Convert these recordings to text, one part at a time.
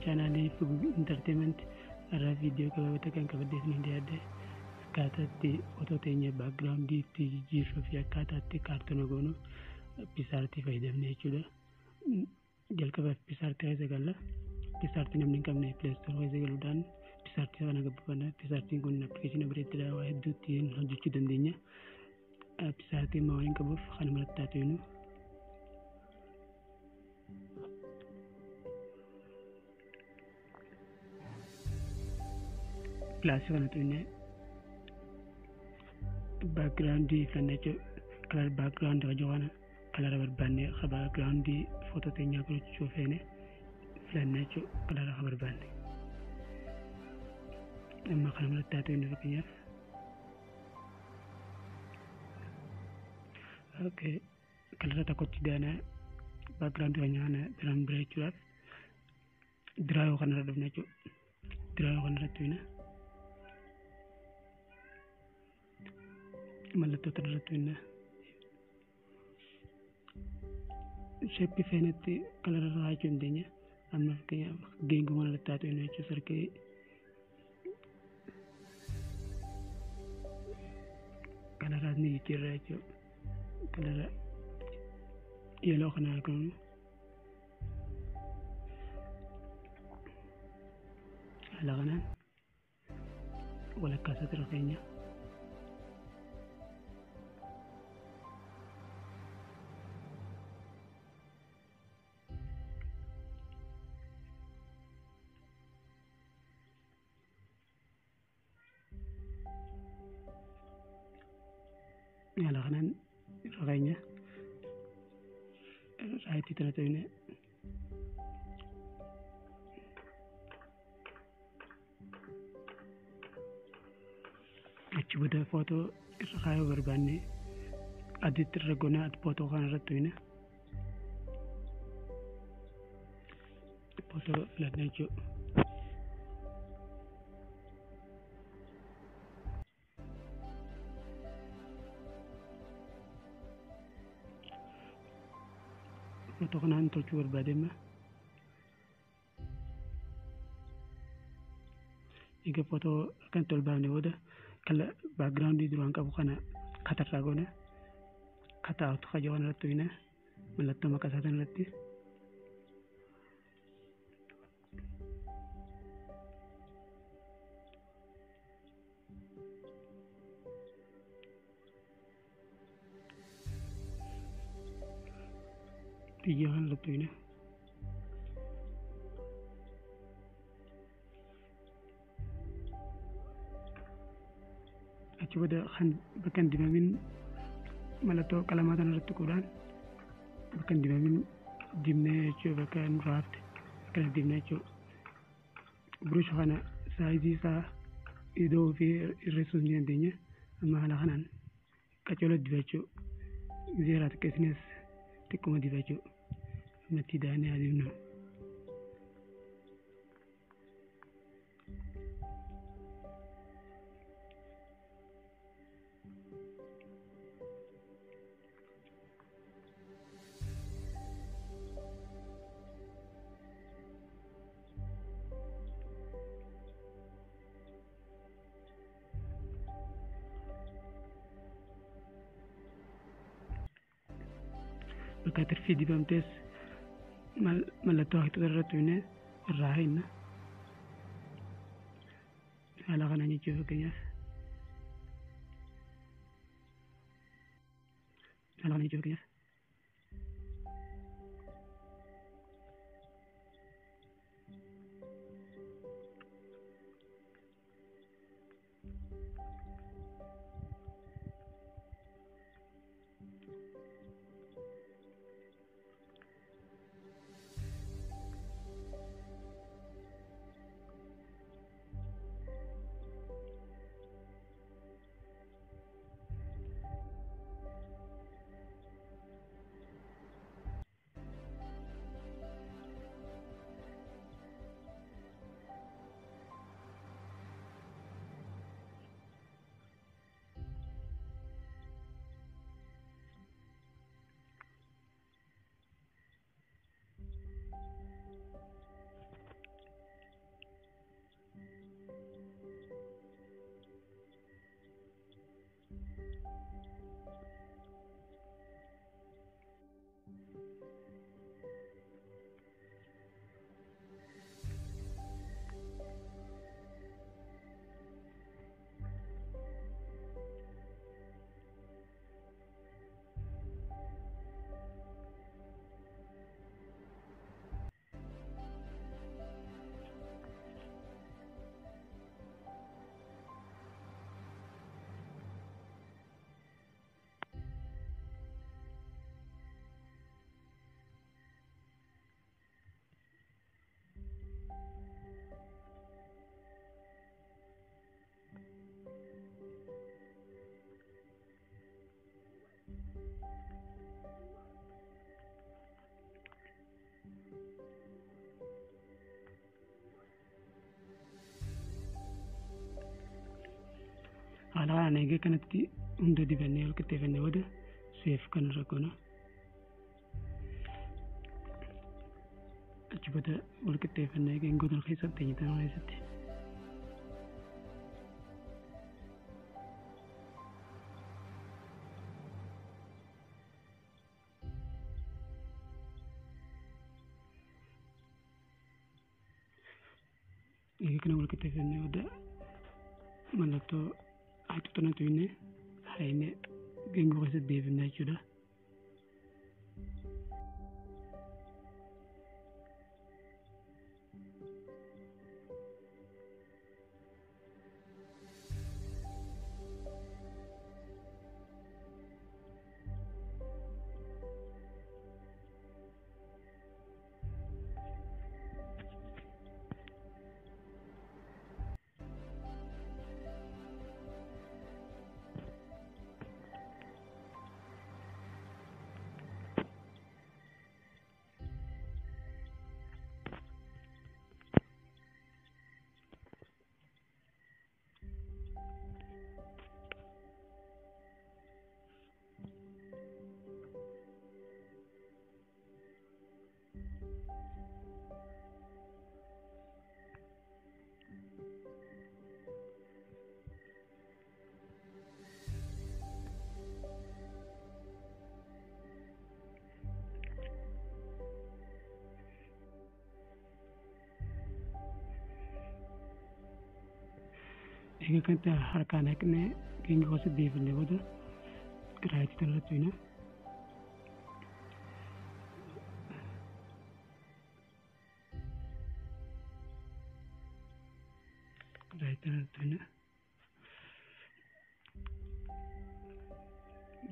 chaanaalii Fugug Entertainment irraa viidiyoo gabaabaa kan qabaddeef ni dhiyaadde akkaataa itti footoo teenya baakgiraawundii itti jijjiirruu fi akkaataa itti kaartoona goonu pisaartii fayyadamne jechuudha. Jalqaba pisaartii keessa galla. Pisaartii namni hin qabne pileestoor keessa galuudhaan pisaartii kana gabaafanna. Pisaartiin kun appilikeeshinii bareedaadha waa hedduu ittiin hojjechuu dandeenya. Pisaartiin maa waan qabuuf kan malatti taatinu. Pilaasii kana tuinne baakgiraawundii filannachuu kalar baakgiraawundii rajoona kalara barbaanne baakgiraawundii footoo teenyaa gochuu feene filannachuu kalara barbaanne. Amma kana malatti taatinu fakkeenyaaf. Okay, kalara tokkotti daana baakgiraawundii keenyaa biraan bira jechuudhaaf diraayoo kanarra dhufna jechuudha. Diraayoo kanarratti tuinne. Mallattoo irratti winna sheeppii feenetti kalara raachuu dandeenya. Amma fakkeenyaaf geengoo mana irratti taatu inni jechuun sarkee kanarraas ni jijjiirra jechuudha. Kalara yeeloo kana argamu haala kanaan walakkaa isaatti rafeenya. Haala kanaan rafeenya raayitii tana ta'ine achi booda footoo irra kaayuu barbaanne adiitti irra goonaa footoo kana irratti ta'ine footoo filannee jechuudha. Footoo kanaan tolchuu barbaademma. Egaa footoo kan tolbaafne booda kala baakgiraawundii duraan qabu kana katarraa goone kataa'utu kajoo kana irratti hojjenne mallattoo maqaa isaa irratti. Biyya kan irratti hojjenne. Achi booda kan bakka hin dibamin mallattoo qalamaa kana irratti quudhaan bakka hin dibamin dibnee jechuudha. Bakka nurraa hafte akkana dibnee jechuudha. Buruusha kana saayizii isaa idoo fi irreessuu ni dandeenya. Amma haala kanaan qacoolaa dibachuu zeeraa xiqqeessinees xiqquma dibachuu ammatti daanee adiifnu. Bakka tirfii dibamtees mallattoo haqxuuta irratti hojjenne irraa hinna. Haala kanaan jechuudha fakkeenyaaf. Haala kanaan jechuudha fakkeenyaaf. haala kanaan eegee kanatti hunda dibannee wal qixxeeffannee booda seef kan irra goona. Achi booda wal qixxeeffannee geengoo keessatti eenyuutaan keessatti. Egaa kana wal qixxeeffannee booda mallattoo haxuuxanatu inni hainee geengoo keessatti deebifnaa jechuudha. Egaa kanatti harkaan haqnee geengoo keessatti deebifnee booda raayitii kanarratti hojjenna. Raayitii kanarratti hojjenna.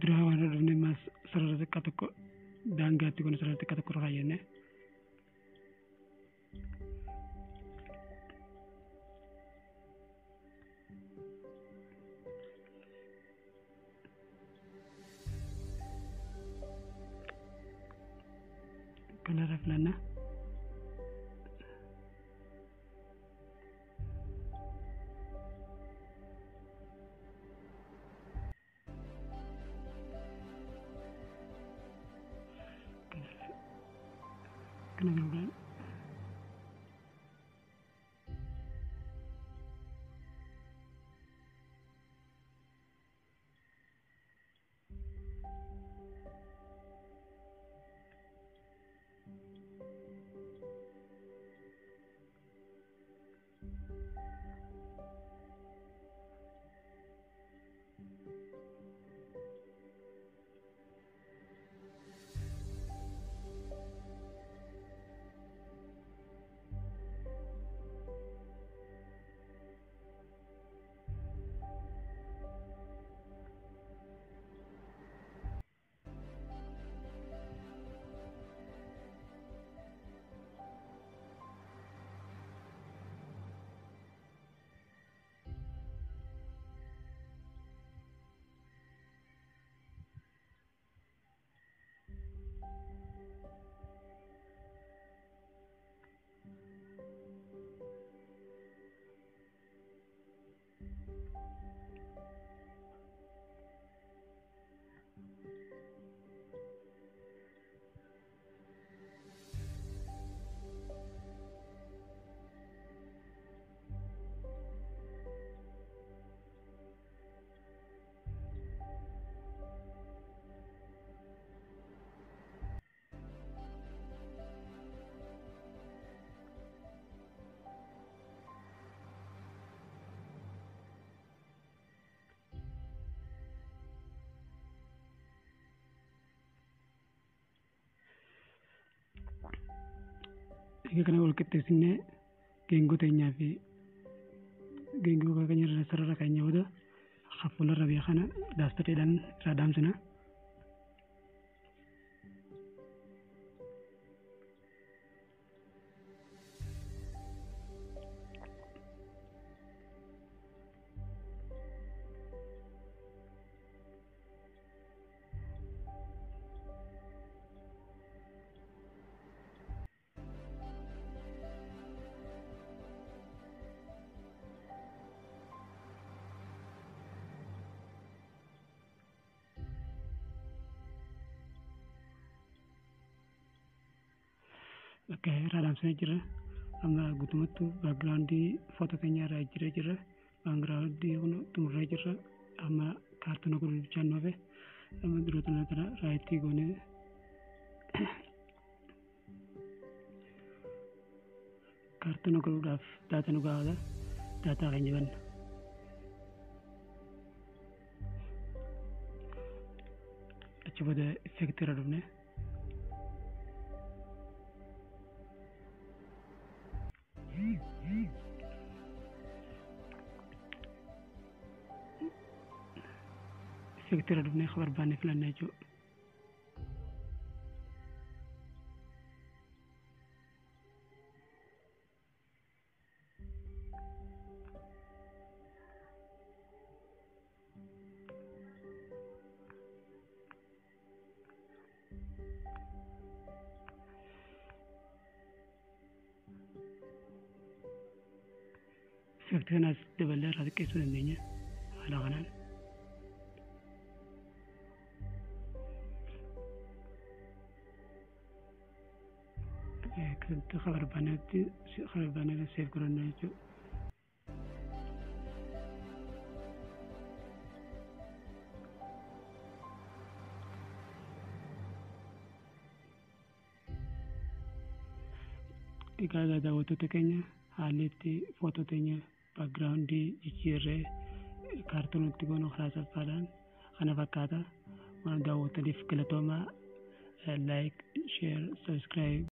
Duraa waan irra dhufnee maas sarara xiqqaa tokko daangaatti kun sarara xiqqaa tokko irra kaayyannee. Kanarra filannaa. Kana garuudhaan egaa kana wal qixxeessinee geengoo teenyaa fi geengoo keenya irra sarara keenya booda fuularra biyya kana daastateedhaan irraa daamsina. bakka raadamsanii jira. Amma guutumatti backgroundii footoo keenyarraa jira. Backgroundii kun xumurree jira. Amma kaartoona godhuu bichaa nu hafe. Amma duroota kana raayitii goonee kaartoona godhuudhaaf daataa nu gaafata. Daataa keenya banna. Achi booda effektii irra dhufne. Effektii irra dhufne kan barbaanne filanna jechuudha. Effektii kanas daballee irraa xiqqeessuu dandeenya haala kanaan. Kan barbaannetti seef godhanna jechuudha. Egaa daawwattoota keenya haalli itti footoo teenya backgroundii jijjiirree kaartoonatti goonu karaa salphaadhaan kana fakkaata. Waan daawwattaniif galatoomaa. Like, share, subscribe.